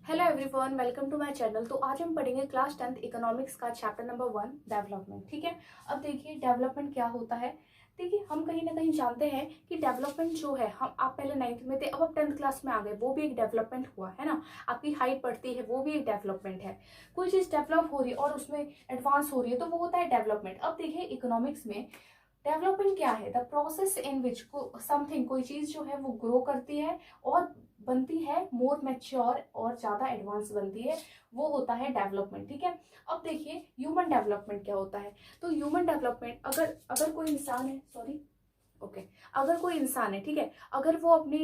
Hello everyone, welcome to my channel. तो आज हम पढ़ेंगे क्लास 10th इकोनॉमिक्स का चैप्टर नंबर 1 डेवलपमेंट। ठीक है। अब देखिए डेवलपमेंट क्या होता है। देखिए हम कहीं ना कहीं जानते हैं कि डेवलपमेंट जो है, हम आप पहले 9th में थे, अब आप 10th क्लास में आ गए, वो भी एक डेवलपमेंट हुआ है ना। आपकी हाइट बढ़ती है, वो भी एक डेवलपमेंट है। कोई चीज़ डेवलप हो रही है और उसमें एडवांस हो रही है तो वो होता है डेवलपमेंट। अब देखिए इकोनॉमिक्स में डेवलपमेंट क्या है? The process in which something, कोई चीज जो है वो ग्रो करती है और बनती है मोर मैच्योर और ज्यादा एडवांस बनती है, वो होता है डेवलपमेंट। ठीक है। अब देखिए ह्यूमन डेवलपमेंट क्या होता है। तो ह्यूमन डेवलपमेंट, अगर अगर कोई इंसान है, सॉरी, ओके, अगर कोई इंसान है, ठीक है, अगर वो अपनी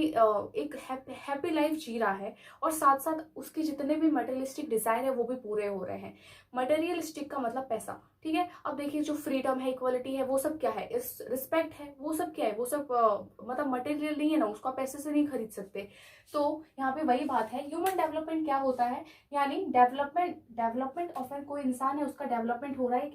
एक हैप्पी लाइफ जी रहा है और साथ साथ उसके जितने भी मटेरियलिस्टिक डिजायर है वो भी पूरे हो रहे हैं। मटेरियलिस्टिक का मतलब पैसा। ठीक है। अब देखिए जो फ्रीडम है, इक्वलिटी है, वो सब क्या है? इस रिस्पेक्ट है, वो सब क्या है? वो सब मतलब मटेरियल नहीं है ना, उसको आप पैसे से नहीं खरीद सकते। तो यहाँ पे वही बात है, ह्यूमन डेवलपमेंट क्या होता है, यानी डेवलपमेंट डेवलपमेंट ऑफ कोई इंसान है, उसका डेवलपमेंट हो रहा है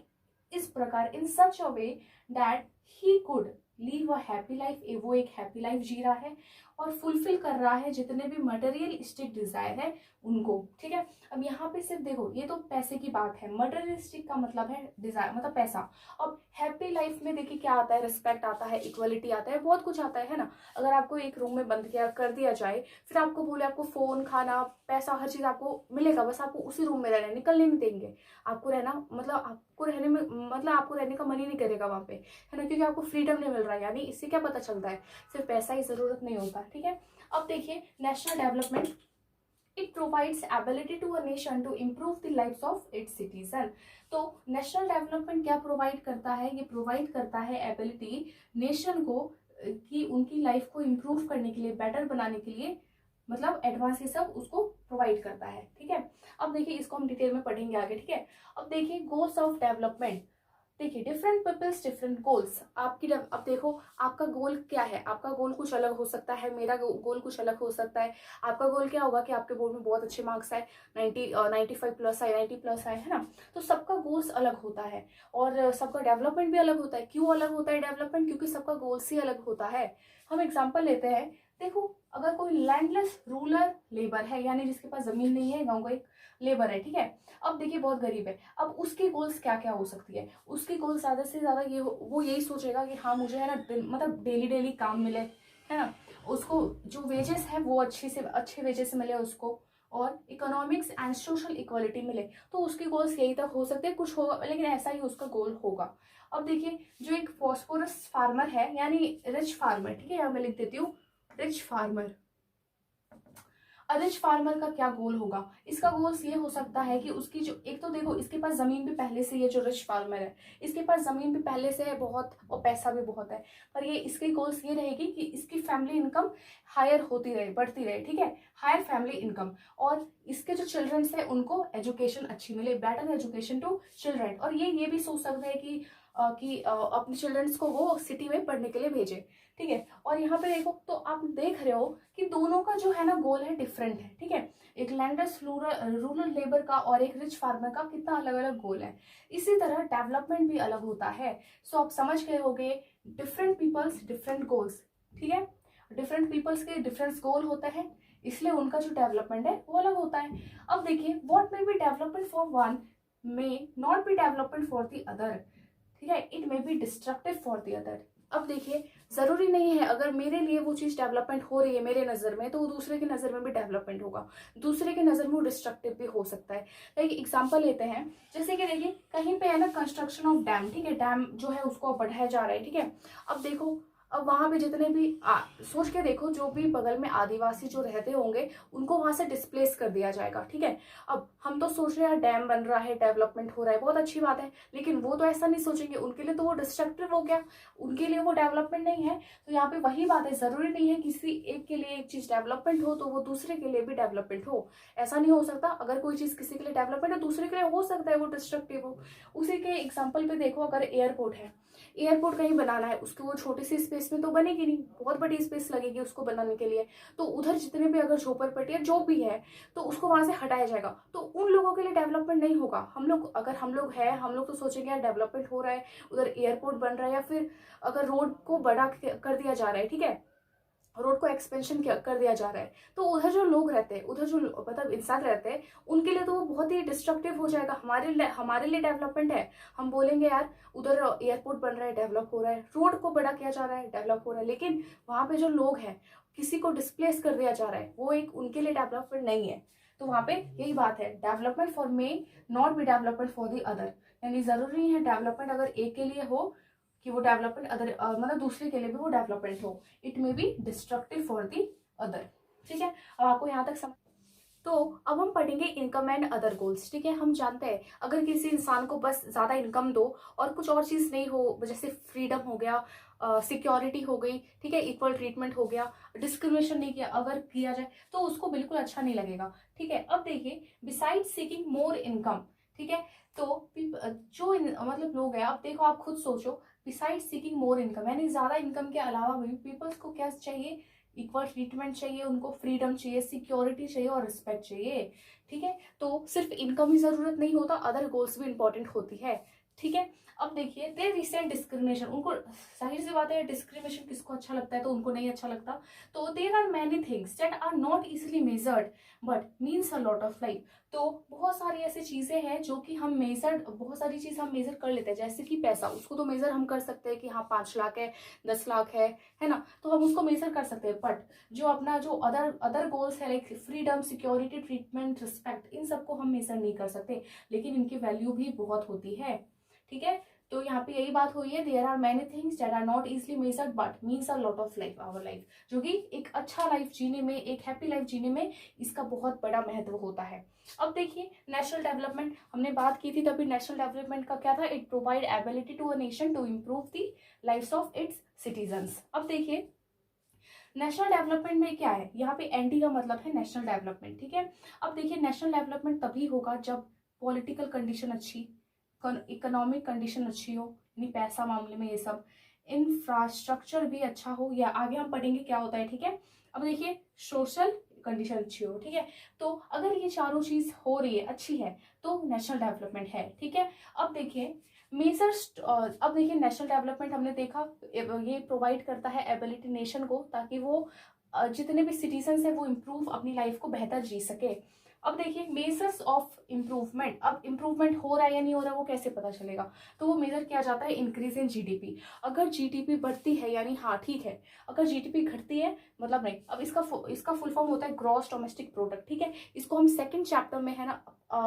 इस प्रकार, in such a way that he could live a happy life. वो एक हैप्पी लाइफ जी रहा है और फुलफिल कर रहा है जितने भी मटेरियलिस्टिक डिजायर है उनको। ठीक है। अब यहाँ पे सिर्फ देखो, ये तो पैसे की बात है, मटेरियलिस्टिक का मतलब है डिजायर, मतलब पैसा। अब हैप्पी लाइफ में देखिए क्या आता है, रिस्पेक्ट आता है, इक्वलिटी आता है, बहुत कुछ आता है ना। अगर आपको एक रूम में बंद किया कर दिया जाए, फिर आपको बोले आपको फोन, खाना, पैसा, हर चीज आपको मिलेगा, बस आपको उसी रूम में रहना है, निकलने नहीं देंगे आपको रहना, मतलब आपको रहने में, मतलब आपको रहने का मन ही नहीं करेगा वहां पे, है ना, क्योंकि आपको फ्रीडम नहीं मिल रहा है। यानी इससे क्या पता चलता है, सिर्फ पैसा ही जरूरत नहीं होता। ठीक है। अब देखिए national development, it provides ability to a nation to improve the lifes of its citizen. तो नेशनल डेवलपमेंट क्या प्रोवाइड करता है? ये प्रोवाइड करता है एबिलिटी नेशन को, कि उनकी लाइफ को इम्प्रूव करने के लिए, बेटर बनाने के लिए, मतलब एडवांस ये सब उसको प्रोवाइड करता है। ठीक है। अब देखिए इसको हम डिटेल में पढ़ेंगे आगे। ठीक है। अब देखिए गोल्स ऑफ डेवलपमेंट। देखिए डिफरेंट पीपल्स डिफरेंट गोल्स। अब देखो आपका गोल क्या है, आपका गोल कुछ अलग हो सकता है, मेरा गोल कुछ अलग हो सकता है। आपका गोल क्या होगा कि आपके बोर्ड में बहुत अच्छे मार्क्स आए, 95 प्लस आए, 90 प्लस आए, है ना। तो सबका गोल्स अलग होता है और सबका डेवलपमेंट भी अलग होता है। क्यों अलग होता है डेवलपमेंट? क्योंकि सबका गोल्स ही अलग होता है। हम एग्जाम्पल लेते हैं। देखो अगर कोई लैंडलेस रूरल लेबर है, यानी जिसके पास जमीन नहीं है, गाँव का एक लेबर है, ठीक है, अब देखिए बहुत गरीब है, अब उसकी गोल्स क्या क्या हो सकती है? उसकी गोल्स ज्यादा से ज्यादा वो यही सोचेगा कि हाँ मुझे, है ना, मतलब डेली डेली काम मिले, है ना, उसको जो वेजेस है वो अच्छे वेजेस मिले उसको, और इकोनॉमिक्स एंड सोशल इक्वालिटी मिले। तो उसकी गोल्स यही तक हो सकते हैं, कुछ होगा लेकिन ऐसा ही उसका गोल होगा। अब देखिए जो एक फॉस्फोरस फार्मर है, यानी रिच फार्मर, ठीक है, यहाँ मैं लिख देती हूँ रिच फार्मर। रिच फार्मर का क्या गोल होगा? इसका गोल्स ये हो सकता है कि उसकी जो, एक तो देखो इसके पास जमीन भी पहले से, ये जो रिच फार्मर है इसके पास जमीन भी पहले से है बहुत, और पैसा भी बहुत है, पर ये इसकी गोल्स ये रहेगी कि इसकी फैमिली इनकम हायर होती रहे, बढ़ती रहे। ठीक है, हायर फैमिली इनकम, और इसके जो चिल्ड्रंस है उनको एजुकेशन अच्छी मिले, बेटर एजुकेशन टू चिल्ड्रन। और ये भी सोच सकते हैं कि अपने चिल्ड्रंस को वो सिटी में पढ़ने के लिए भेजे। ठीक है। और यहाँ पे देखो तो आप देख रहे हो कि दोनों का जो है ना गोल है डिफरेंट है। ठीक है, एक लैंडलेस रूरल लेबर का और एक रिच फार्मर का कितना अलग अलग गोल है। इसी तरह डेवलपमेंट भी अलग होता है। सो आप समझ गए होंगे, डिफरेंट पीपल्स डिफरेंट गोल्स। ठीक है, डिफरेंट पीपल्स के डिफरेंट गोल होता है, इसलिए उनका जो डेवलपमेंट है वो अलग होता है। अब देखिए what may be development for one may not be development for the other. ठीक है, it may be destructive for the other. अब देखिए जरूरी नहीं है अगर मेरे लिए वो चीज डेवलपमेंट हो रही है मेरे नजर में, तो वो दूसरे की नजर में भी डेवलपमेंट होगा, दूसरे की नजर में वो डिस्ट्रक्टिव भी हो सकता है। लाइक एग्जांपल लेते हैं, जैसे कि देखिए कहीं पे है ना कंस्ट्रक्शन ऑफ डैम, ठीक है, डैम जो है उसको बढ़ाया जा रहा है। ठीक है, अब देखो, अब वहां पे जितने भी सोच के देखो, जो भी बगल में आदिवासी जो रहते होंगे उनको वहां से डिस्प्लेस कर दिया जाएगा। ठीक है, अब हम तो सोच रहे हैं डैम बन रहा है, डेवलपमेंट हो रहा है, बहुत अच्छी बात है, लेकिन वो तो ऐसा नहीं सोचेंगे, उनके लिए तो वो डिस्ट्रक्टिव हो गया, उनके लिए वो डेवलपमेंट नहीं है। तो यहाँ पे वही बात है, जरूरी नहीं है किसी एक के लिए एक चीज डेवलपमेंट हो तो वो दूसरे के लिए भी डेवलपमेंट हो, ऐसा नहीं हो सकता। अगर कोई चीज किसी के लिए डेवलपमेंट है दूसरे के लिए हो सकता है वो डिस्ट्रक्टिव हो। उसी के एग्जाम्पल पे देखो, अगर एयरपोर्ट है, एयरपोर्ट कहीं बनाना है, उसको वो छोटी सी स्पेस में तो बनेगी नहीं, बहुत बड़ी स्पेस लगेगी उसको बनाने के लिए, तो उधर जितने भी अगर झोपड़पट्टी या जो भी है तो उसको वहां से हटाया जाएगा, तो उन लोगों के लिए डेवलपमेंट नहीं होगा। हम लोग, अगर हम लोग है, हम लोग तो सोचेंगे यार डेवलपमेंट हो रहा है, उधर एयरपोर्ट बन रहा है, या फिर अगर रोड को बड़ा कर दिया जा रहा है, ठीक है, रोड को एक्सपेंशन कर दिया जा रहा है, तो उधर जो लोग रहते हैं, उधर जो मतलब इंसान रहते हैं, उनके लिए तो वो बहुत ही डिस्ट्रक्टिव हो जाएगा। हमारे लिए डेवलपमेंट है, हम बोलेंगे यार उधर एयरपोर्ट बन रहा है, डेवलप हो रहा है, रोड को बड़ा किया जा रहा है, डेवलप हो रहा है, लेकिन वहां पे जो लोग हैं किसी को डिस्प्लेस कर दिया जा रहा है, वो एक उनके लिए डेवलपमेंट नहीं है। तो वहां पे यही बात है, development for may not be development for the other, यानी जरूरी नहीं है डेवलपमेंट अगर एक के लिए हो कि वो डेवलपमेंट अदर मतलब दूसरे के लिए भी वो डेवलपमेंट हो, it may be destructive for the other. ठीक है, अब आपको यहाँ तक समझ। तो अब हम पढ़ेंगे इनकम एंड अदर गोल्स। ठीक है, हम जानते हैं अगर किसी इंसान को बस ज्यादा इनकम दो और कुछ और चीज नहीं हो, जैसे फ्रीडम हो गया, सिक्योरिटी हो गई, ठीक है, इक्वल ट्रीटमेंट हो गया, डिस्क्रिमिनेशन नहीं किया अगर किया जाए, तो उसको बिल्कुल अच्छा नहीं लगेगा। ठीक है, अब देखिए बिसाइड सीकिंग मोर इनकम, ठीक है, तो जो मतलब लोग हैं, अब देखो आप खुद सोचो, बिसाइड सीकिंग मोर इनकम यानी ज्यादा इनकम के अलावा भी पीपल्स को क्या चाहिए, इक्वल ट्रीटमेंट चाहिए, उनको फ्रीडम चाहिए, सिक्योरिटी चाहिए और रिस्पेक्ट चाहिए। ठीक है, तो सिर्फ इनकम ही जरूरत नहीं होता, अदर गोल्स भी इंपॉर्टेंट होती है। ठीक है, अब देखिए दे रिसेंट डिस्क्रिमिनेशन, उनको जाहिर सी बात है डिस्क्रिमिनेशन किसको अच्छा लगता है, तो उनको नहीं अच्छा लगता। तो there are many things that are not easily measured but means a lot of life. तो बहुत सारी ऐसी चीजें हैं जो कि हम मेजर, बहुत सारी चीज हम मेजर कर लेते हैं, जैसे कि पैसा, उसको तो मेजर हम कर सकते हैं कि हाँ 5 लाख है, 10 लाख है ना, तो हम उसको मेजर कर सकते हैं। बट जो अपना जो अदर गोल्स है like freedom, security, treatment, respect, इन सबको हम मेजर नहीं कर सकते, लेकिन इनकी वैल्यू भी बहुत होती है। ठीक है, तो यहाँ पे यही बात हुई है, there are many things that are not easily measured but means a lot of life our life, जो कि एक अच्छा लाइफ जीने में, एक हैप्पी लाइफ जीने में इसका बहुत बड़ा महत्व होता है। अब देखिए नेशनल डेवलपमेंट, हमने बात की थी तभी, नेशनल डेवलपमेंट का क्या था, it provide ability to a nation to improve the lives of its citizens. अब देखिए नेशनल डेवलपमेंट में क्या है, यहाँ पे एनडी का मतलब है नेशनल डेवलपमेंट। ठीक है, अब देखिए नेशनल डेवलपमेंट तभी होगा जब पॉलिटिकल कंडीशन अच्छी, इकोनॉमिक कंडीशन अच्छी हो, यानी पैसा मामले में ये सब, इंफ्रास्ट्रक्चर भी अच्छा हो, या आगे हम पढ़ेंगे क्या होता है। ठीक है, अब देखिए सोशल कंडीशन अच्छी हो। ठीक है, तो अगर ये चारों चीज हो रही है, अच्छी है, तो नेशनल डेवलपमेंट है। ठीक है, अब देखिए मेजर्स, अब देखिए नेशनल डेवलपमेंट हमने देखा ये प्रोवाइड करता है एबिलिटी नेशन को, ताकि वो जितने भी सिटीजन है वो इम्प्रूव अपनी लाइफ को बेहतर जी सके। अब देखिए मेजर्स ऑफ इम्प्रूवमेंट, अब इम्प्रूवमेंट हो रहा है या नहीं हो रहा है वो कैसे पता चलेगा, तो वो मेजर किया जाता है इंक्रीज इन जीडीपी। अगर जीडीपी बढ़ती है यानी हाँ ठीक है, अगर जीडीपी घटती है मतलब नहीं। अब इसका फुल फॉर्म होता है ग्रॉस डोमेस्टिक प्रोडक्ट। ठीक है, इसको हम सेकंड चैप्टर में है ना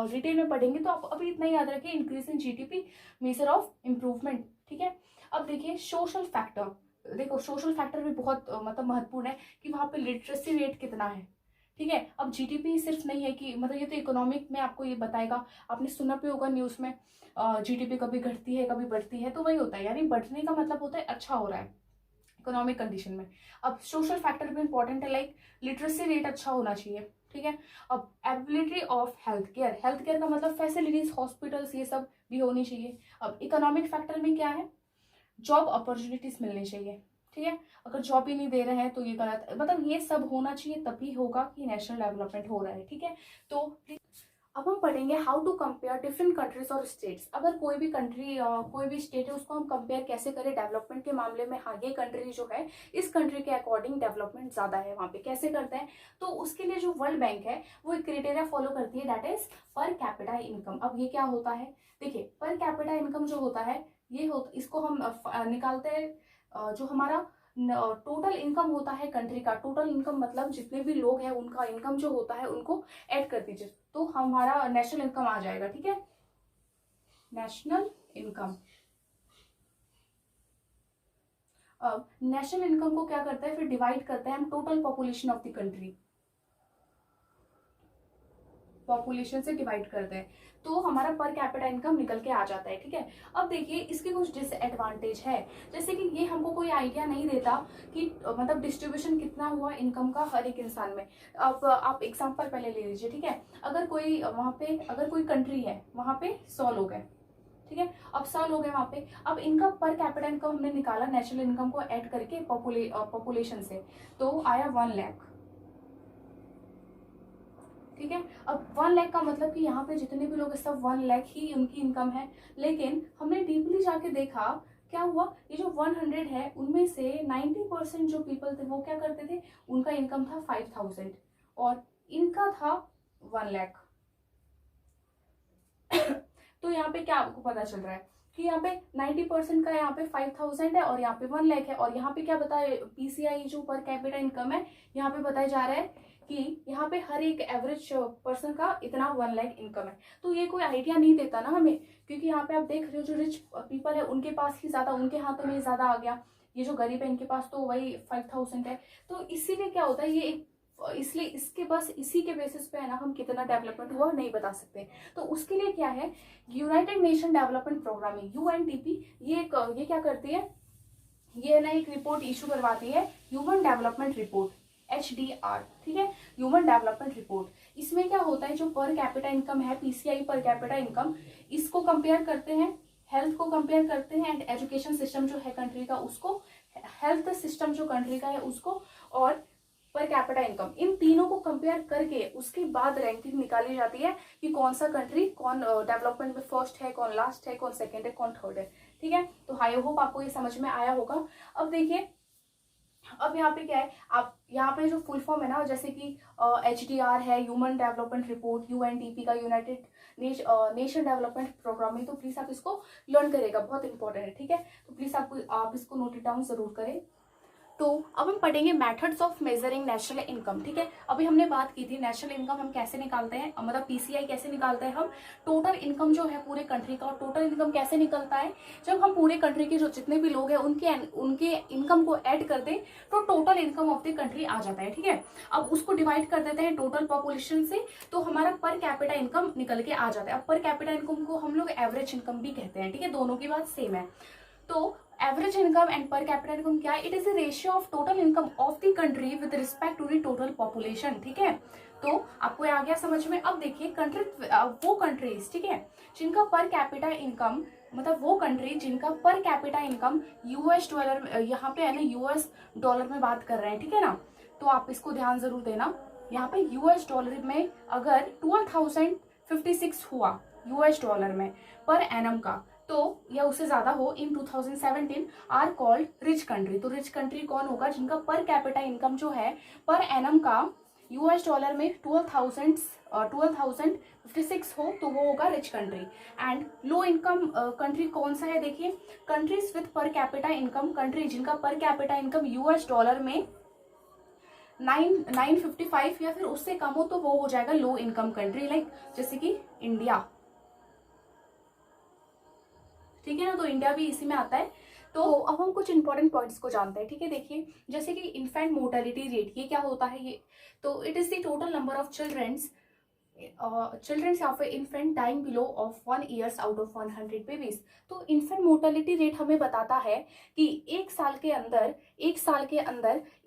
डिटेल में पढ़ेंगे, तो आप अभी इतना याद रखिए, increase in GDP measure of improvement. ठीक है, अब देखिए सोशल फैक्टर, देखो सोशल फैक्टर भी बहुत मतलब महत्वपूर्ण है कि वहां पे लिटरेसी रेट कितना है। ठीक है, अब जीडीपी सिर्फ नहीं है कि मतलब, ये तो इकोनॉमिक में आपको ये बताएगा, आपने सुना भी होगा न्यूज में, जीडीपी कभी घटती है कभी बढ़ती है, तो वही होता है, यानी बढ़ने का मतलब होता है अच्छा हो रहा है इकोनॉमिक कंडीशन में। अब सोशल फैक्टर भी इंपॉर्टेंट है, लाइक लिटरेसी रेट अच्छा होना चाहिए। ठीक है, अब ability of health care, health care का मतलब फैसिलिटीज, हॉस्पिटल्स, ये सब भी होनी चाहिए। अब इकोनॉमिक फैक्टर में क्या है, जॉब अपॉर्चुनिटीज मिलनी चाहिए। ठीक है, अगर जॉब ही नहीं दे रहे हैं तो ये गलत है, मतलब ये सब होना चाहिए, तभी होगा कि नेशनल डेवलपमेंट हो रहा है। ठीक है, तो अब हम पढ़ेंगे how to compare different countries और स्टेट्स। अगर कोई भी कंट्री, कोई भी स्टेट है, उसको हम कंपेयर कैसे करें डेवलपमेंट के मामले में, हाँ ये कंट्री जो है इस कंट्री के अकॉर्डिंग डेवलपमेंट ज्यादा है, वहां पे कैसे करते हैं, तो उसके लिए जो वर्ल्ड बैंक है वो एक क्राइटेरिया फॉलो करती है, दैट इज पर कैपिटा इनकम। अब ये क्या होता है, देखिए पर कैपिटा इनकम जो होता है, इसको हम निकालते हैं, जो हमारा टोटल इनकम होता है कंट्री का, टोटल इनकम मतलब जितने भी लोग हैं उनका इनकम जो होता है उनको ऐड कर दीजिए, तो हमारा नेशनल इनकम आ जाएगा। ठीक है, नेशनल इनकम। अब नेशनल इनकम को क्या करते हैं, फिर डिवाइड करते हैं हम total population of the country, population से डिवाइड करते हैं, तो हमारा पर कैपिटा इनकम निकल के आ जाता है। ठीक है, अब देखिए इसके कुछ डिसएडवांटेज है, जैसे कि ये हमको कोई आइडिया नहीं देता कि मतलब डिस्ट्रीब्यूशन कितना हुआ इनकम का हर एक इंसान में। अब आप एग्जांपल पहले ले लीजिए। ठीक है, अगर कोई वहां पे, अगर कोई कंट्री है वहां पे 100 लोग हैं, ठीक है, अब 100 लोग हैं वहां पे, अब इनका पर कैपिटा इनकम हमने निकाला नेशनल इनकम को ऐड करके पॉपुलेशन से, तो आया 1 लाख। ठीक है, अब 1 लाख का मतलब कि यहाँ पे जितने भी लोग हैं सब 1 लाख ही उनकी इनकम है, लेकिन हमने डीपली जाके देखा क्या हुआ, ये जो 100 है उनमें से 90% जो पीपल थे वो क्या करते थे, उनका इनकम था 5000 और इनका था 1 लाख। तो यहाँ पे क्या आपको पता चल रहा है कि यहाँ पे 90% का यहाँ पे 5000 है और यहाँ पे 1 लाख है। और यहाँ पे क्या बताए, पीसीआई जो पर कैपिटा इनकम है यहाँ पे बताया जा रहा है कि यहाँ पे हर एक एवरेज पर्सन का इतना 1 लाख इनकम है। तो ये कोई आइडिया नहीं देता ना हमें, क्योंकि यहाँ पे आप देख रहे हो जो रिच पीपल है उनके पास ही ज्यादा, उनके हाथों में ज्यादा आ गया, ये जो गरीब है इनके पास तो वही 5000 है। तो इसीलिए क्या होता है ये एक, इसलिए इसके बस इसी के बेसिस पे है ना हम कितना डेवलपमेंट हुआ नहीं बता सकते। तो उसके लिए क्या है, United Nation Development Programme UNDP, ये क्या करती है, ये ना एक रिपोर्ट इशू करवाती है, ह्यूमन डेवलपमेंट रिपोर्ट HDR, ठीक है, ह्यूमन डेवलपमेंट रिपोर्ट। इसमें क्या होता है, जो पर कैपिटा इनकम है, पीसीआई पर कैपिटा इनकम, इसको कंपेयर करते हैं, हेल्थ को कंपेयर करते हैं एंड एजुकेशन सिस्टम जो है कंट्री का उसको, हेल्थ सिस्टम जो कंट्री का है उसको, और पर कैपिटा इनकम, इन तीनों को कंपेयर करके उसके बाद रैंकिंग निकाली जाती है कि कौन सा कंट्री कौन डेवलपमेंट में फर्स्ट है, कौन लास्ट है, कौन सेकंड है, कौन थर्ड है। ठीक है, तो आई होप आपको ये समझ में आया होगा। अब देखिए, अब यहाँ पे क्या है, आप यहाँ पे जो फुल फॉर्म है ना, जैसे कि HDR है, ह्यूमन डेवलपमेंट रिपोर्ट, UNDP का यूनाइटेड नेशन डेवलपमेंट प्रोग्राम है, तो प्लीज आप इसको लर्न करेगा, बहुत इंपॉर्टेंट है। ठीक है, तो प्लीज आप इसको नोट डाउन जरूर करें। तो अब हम पढ़ेंगे methods of measuring national income. ठीक है, अभी हमने बात की थी नेशनल इनकम हम कैसे निकालते हैं, मतलब पीसीआई कैसे निकालते हैं हम, टोटल इनकम जो है पूरे कंट्री का, और टोटल इनकम कैसे निकलता है, जब हम पूरे कंट्री के जो जितने भी लोग हैं उनके इनकम को ऐड कर दें तो total income of the country आ जाता है। ठीक है, अब उसको डिवाइड कर देते हैं टोटल पॉपुलेशन से, तो हमारा पर कैपिटा इनकम निकल के आ जाता है। अब पर कैपिटा इनकम को हम लोग एवरेज इनकम भी कहते हैं। ठीक है, दोनों की बात सेम है। तो average income and per capita income क्या है, it is the ratio of total income of the country with respect to the total population. ठीक है, तो आपको आ गया समझ में। अब देखिए कंट्री, वो कंट्रीज, ठीक है, जिनका पर कैपिटा इनकम, मतलब वो कंट्री जिनका पर कैपिटा इनकम US डॉलर, यहाँ पे है ना US डॉलर में बात कर रहे हैं। ठीक है ना, तो आप इसको ध्यान जरूर देना। यहाँ पे US डॉलर में अगर 12,056 हुआ US डॉलर में पर एनम का, तो या उससे ज्यादा हो इन 2017 आर कॉल्ड रिच कंट्री। तो रिच कंट्री कौन होगा, जिनका पर कैपिटा इनकम जो है पर एनम का US डॉलर में 12,056 हो तो वो होगा rich country. And low income country कौन सा है, देखिए कंट्रीज विथ पर कैपिटा इनकम, कंट्री जिनका पर कैपिटा इनकम US डॉलर में 955 या फिर उससे कम हो तो वो हो जाएगा लो इनकम कंट्री, लाइक जैसे कि इंडिया। ठीक है ना, तो इंडिया भी इसी में आता है। तो अब हम कुछ इंपॉर्टेंट पॉइंट्स को जानते हैं। ठीक है, देखिए जैसे कि इन्फेंट मोर्टेलिटी रेट, ये क्या होता है, ये तो it is the total number of childrens of infant dying below of 1 years out of 100 babies. तो इन्फेंट मोर्टेलिटी रेट हमें बताता है कि एक साल के अंदर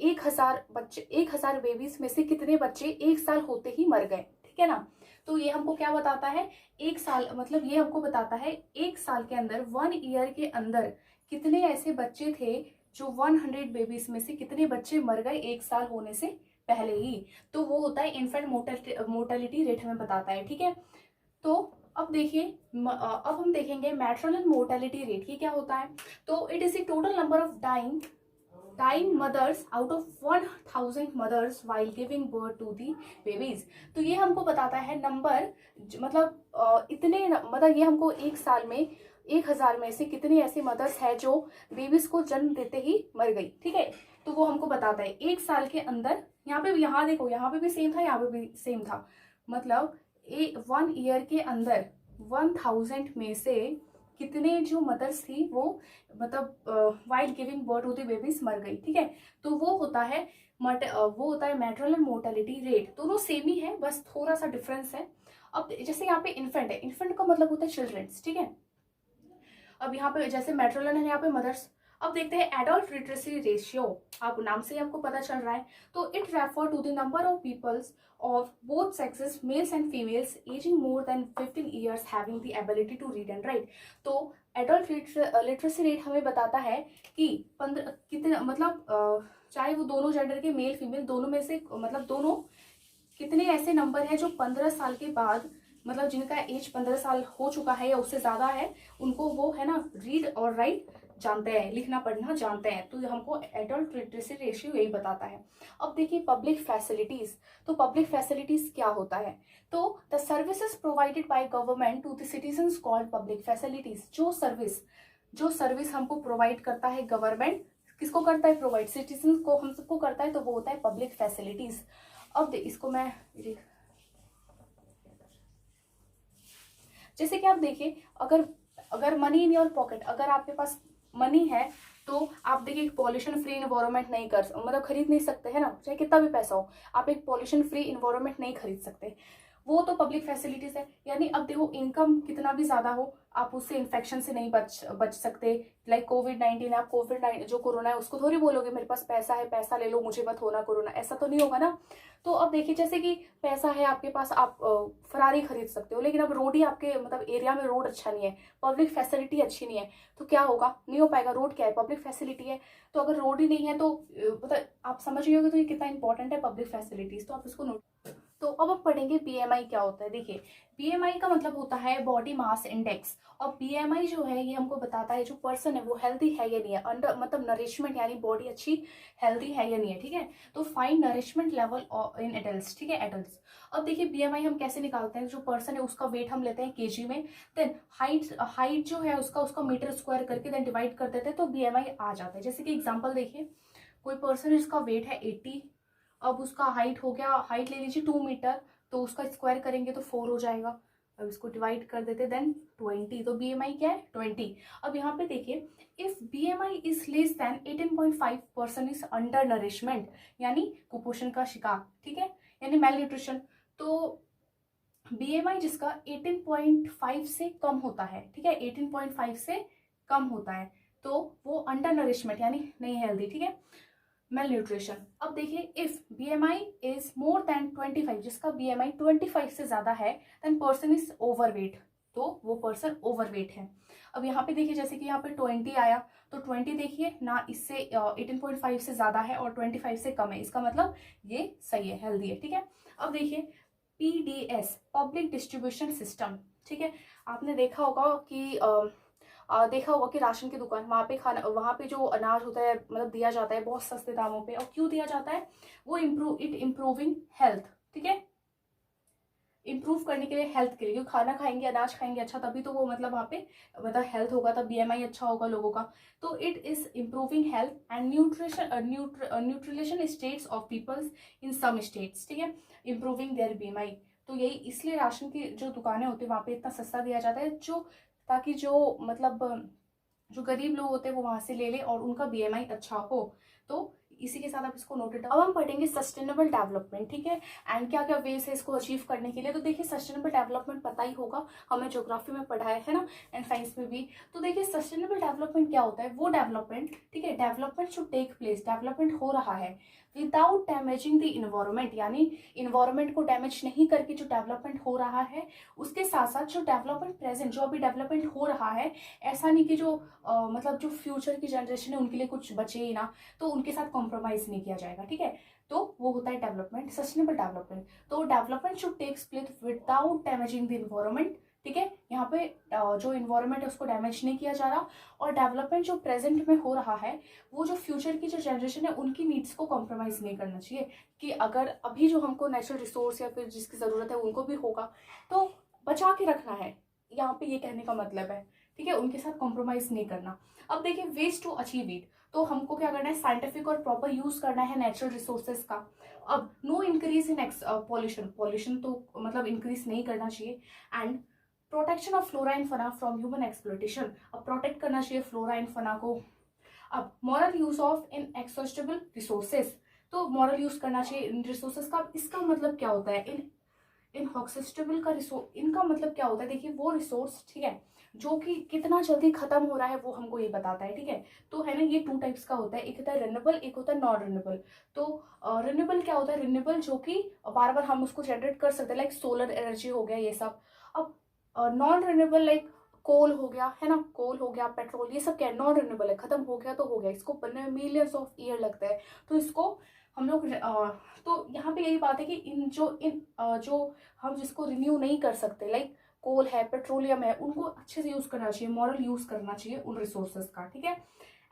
1000 बच्चे, 1000 बेबीज में से कितने बच्चे एक साल होते ही मर गए। ठीक है ना, तो ये हमको क्या बताता है, एक साल, मतलब ये हमको बताता है एक साल के अंदर, 1 ईयर के अंदर कितने ऐसे बच्चे थे जो 100 बेबीज में से कितने बच्चे मर गए एक साल होने से पहले ही। तो वो होता है इन्फेंट मोर्टेलिटी रेट हमें बताता है। ठीक है, तो अब देखिए, अब हम देखेंगे मैटरनल मोर्टेलिटी रेट, ये क्या होता है। तो it is the total number of dying mothers out of 1000 mothers while giving birth to the babies. तो ये हमको बताता है नंबर, मतलब इतने, मतलब ये हमको एक साल में 1000 में से कितनी ऐसी मदर्स है जो बेबीज को जन्म देते ही मर गई। ठीक है, तो वो हमको बताता है एक साल के अंदर। यहाँ देखो, यहाँ पे भी सेम था, यहाँ पे भी सेम था, मतलब 1 ईयर के अंदर 1000 में से कितने जो मदर्स थी वो, मतलब while giving birth to the babies मर गई। ठीक है, तो वो होता है मैटरनल मोर्टेलिटी रेट। दोनों सेम ही है, बस थोड़ा सा डिफरेंस है। अब जैसे यहाँ पे इन्फेंट है, इन्फेंट का मतलब होता है चिल्ड्रंस। ठीक है, अब यहाँ पे जैसे मैटरनल है, यहाँ पे मदर्स। अब देखते हैं एडल्ट लिटरेसी रेशियो, आप नाम से ही आपको पता चल रहा है। तो it refer to the number of peoples of both sexes, males and females, aging more than 15 years having the ability to read and write. तो एडल्ट लिटरेसी रेट हमें बताता है कि 15 कितने, मतलब चाहे वो दोनों जेंडर के मेल फीमेल दोनों में से, मतलब दोनों कितने ऐसे नंबर हैं जो 15 साल के बाद, मतलब जिनका एज 15 साल हो चुका है या उससे ज्यादा है, उनको वो है ना रीड और राइट जानते हैं, लिखना पढ़ना जानते हैं, तो हमको एडल्ट लिटरेसी रेशियो यही बताता है। अब देखिए पब्लिक फैसिलिटीज, तो पब्लिक फैसिलिटीज क्या होता है, तो the services provided by government to the citizens called public facilities. जो सर्विस हमको प्रोवाइड करता है गवर्नमेंट, किसको करता है प्रोवाइड, सिटीजन को, हम सबको करता है, तो वो होता है पब्लिक फैसिलिटीज। अब इसको मैं, जैसे कि आप देखिए, अगर मनी इन योर पॉकेट, अगर आपके पास मनी है तो आप देखिए पॉल्यूशन फ्री इन्वायरमेंट नहीं मतलब खरीद नहीं सकते है ना, चाहे कितना भी पैसा हो, आप एक पॉल्यूशन फ्री इन्वायरमेंट नहीं खरीद सकते, वो तो पब्लिक फैसिलिटीज है। यानी अब देखो इनकम कितना भी ज्यादा हो, आप उससे इन्फेक्शन से नहीं बच सकते। लाइक कोविड-19, आप कोविड-19 जो कोरोना है उसको थोड़ी बोलोगे मेरे पास पैसा है, पैसा ले लो, मुझे मत होना कोरोना, ऐसा तो नहीं होगा ना। तो अब देखिए जैसे कि पैसा है आपके पास, आप फरारी खरीद सकते हो, लेकिन अब रोड ही आपके मतलब एरिया में रोड अच्छा नहीं है, पब्लिक फैसिलिटी अच्छी नहीं है, तो क्या होगा, नहीं हो पाएगा। रोड क्या है, पब्लिक फैसिलिटी है, तो अगर रोड ही नहीं है तो मतलब आप समझ रहे होगे तो ये कितना इंपॉर्टेंट है पब्लिक फैसिलिटीज, तो आप इसको नोट। तो अब हम पढ़ेंगे बीएमआई क्या होता है। देखिए बीएमआई का मतलब होता है बॉडी मास इंडेक्स, और बीएमआई जो है ये हमको बताता है जो पर्सन है वो हेल्दी है या नहीं है, अंडर मतलब नरिशमेंट यानी बॉडी अच्छी हेल्दी है या नहीं है, ठीक है। तो find nourishment level in adults, ठीक है, एडल्ट्स। अब देखिए बीएमआई हम कैसे निकालते हैं, जो पर्सन है उसका वेट हम लेते हैं केजी में, देन हाइट जो है उसका मीटर स्क्वायर करके देन डिवाइड कर देते हैं, तो बीएमआई आ जाता है। जैसे कि एग्जाम्पल देखिए, कोई पर्सन जिसका वेट है 80, अब उसका हाइट हो गया, हाइट ले लीजिए 2 मीटर, तो उसका स्क्वायर करेंगे तो 4 हो जाएगा, अब इसको डिवाइड कर देते देन 20, तो बीएमआई क्या है 20। अब यहाँ पे देखिए if BMI is less than 18.5 person is under nourishment, यानी कुपोषण का शिकार, ठीक है, यानी मेल न्यूट्रिशन। तो बीएमआई जिसका 18.5 से कम होता है, ठीक है, 18.5 से कम होता है, तो वो अंडर नरिशमेंट यानी नहीं हेल्दी, ठीक है, मेल न्यूट्रिशन। अब देखिए if BMI is more than 25, जिसका बीएमआई 25 से ज्यादा है, देन पर्सन इज ओवरवेट, तो वो पर्सन ओवरवेट है। अब यहाँ पे देखिए जैसे कि यहाँ पे 20 आया, तो 20 देखिए ना, इससे 18.5 से ज्यादा है और 25 से कम है, इसका मतलब ये सही है, हेल्दी है, ठीक है। अब देखिए पीडीएस, पब्लिक डिस्ट्रीब्यूशन सिस्टम, ठीक है, आपने देखा होगा कि राशन की दुकान, वहाँ पे जो अनाज होता है मतलब दिया जाता है बहुत सस्ते दामों पे, और क्यों दिया जाता है, वो इम्प्रूविंग हेल्थ, ठीक है, इम्प्रूव करने के लिए, हेल्थ के लिए, क्योंकि खाना खाएंगे, अनाज खाएंगे अच्छा, तभी तो वो मतलब वहाँ पे मतलब हेल्थ होगा, तब बीएमआई अच्छा होगा लोगों का। तो it is improving health and nutrition status of peoples in some states, ठीक है, इम्प्रूविंग देयर बीएमआई। तो यही इसलिए राशन की जो दुकानें होती है वहाँ पे इतना सस्ता दिया जाता है, ताकि जो मतलब जो गरीब लोग होते हैं वो वहां से ले ले और उनका बीएमआई अच्छा हो। तो इसी के साथ आप इसको नोटेड। अब हम पढ़ेंगे सस्टेनेबल डेवलपमेंट, ठीक है, एंड क्या क्या वेज है इसको अचीव करने के लिए। तो देखिए सस्टेनेबल डेवलपमेंट पता ही होगा, हमें ज्योग्राफी में पढ़ा है ना, एंड साइंस में भी। तो देखिए सस्टेनेबल डेवलपमेंट क्या होता है, वो डेवलपमेंट, ठीक है, development should take place, development हो रहा है विदाउट डैमेजिंग द इन्वायरमेंट, यानी इन्वायरमेंट को डैमेज नहीं करके जो डेवलपमेंट हो रहा है, उसके साथ साथ जो डेवलपमेंट प्रेजेंट, जो अभी डेवलपमेंट हो रहा है, ऐसा नहीं कि जो मतलब जो फ्यूचर की जनरेशन है उनके लिए कुछ बचे ही ना, तो उनके साथ कॉम्प्रोमाइज नहीं किया जाएगा, ठीक है। तो वो होता है डेवलपमेंट, सस्टेनेबल डेवलपमेंट। तो development should takes place without damaging the environment, ठीक है, यहाँ पे जो इन्वायरमेंट है उसको डैमेज नहीं किया जा रहा, और डेवलपमेंट जो प्रेजेंट में हो रहा है वो जो फ्यूचर की जो जनरेशन है उनकी नीड्स को कॉम्प्रोमाइज नहीं करना चाहिए, कि अगर अभी जो हमको नेचुरल रिसोर्स या फिर जिसकी ज़रूरत है उनको भी होगा तो बचा के रखना है, यहाँ पे ये कहने का मतलब है, ठीक है, उनके साथ कॉम्प्रोमाइज नहीं करना। अब देखिए वेज टू अचीव इट, तो हमको क्या करना है, साइंटिफिक और प्रॉपर यूज करना है नेचुरल रिसोर्सेज का। अब नो इंक्रीज इन पॉल्यूशन तो मतलब इंक्रीज नहीं करना चाहिए, and protection of flora and fauna from human exploitation, अब प्रोटेक्ट करना चाहिए फ्लोरा एंड फना को। अब moral use of inexhaustible resources, तो मॉरल यूज करना चाहिए इन रिसोर्सेज का। इसका मतलब क्या होता है, इनहॉक्सिस्टेबल का रिसोर्स, इनका मतलब क्या होता है, देखिए वो रिसोर्स, ठीक है, जो कि कितना जल्दी खत्म हो रहा है वो हमको ये बताता है, ठीक है। तो है ना, ये 2 टाइप्स का होता है, एक होता है रिन्यूएबल, एक होता है नॉन रिन्यूएबल। तो रिन्यूएबल क्या होता है, रिन्यूएबल जो कि बार बार हम उसको जनरेट कर सकते हैं, लाइक सोलर एनर्जी हो गया ये सब। अब नॉन रिन्यूएबल लाइक कोल हो गया, है ना, कोल हो गया, पेट्रोल, ये सब क्या है, नॉन रिन्यूएबल है, खत्म हो गया तो हो गया, इसको बनने में मिलियंस ऑफ ईयर लगता है, तो इसको हम लोग तो यहाँ पे यही बात है कि जो हम जिसको रिन्यू नहीं कर सकते, लाइक कोल है, पेट्रोलियम है, उनको अच्छे से यूज़ करना चाहिए, मॉरल यूज़ करना चाहिए उन रिसोर्सेज का, ठीक है।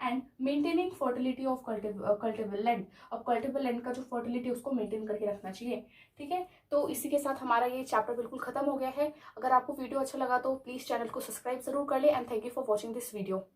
And maintaining fertility of cultivable land, अब कल्टिवेबल लैंड का जो फर्टिलिटी है उसको मेंटेन करके रखना चाहिए, ठीक है। तो इसी के साथ हमारा ये चैप्टर बिल्कुल खत्म हो गया है। अगर आपको वीडियो अच्छा लगा तो प्लीज़ चैनल को सब्सक्राइब जरूर कर ले, and thank you for watching this video.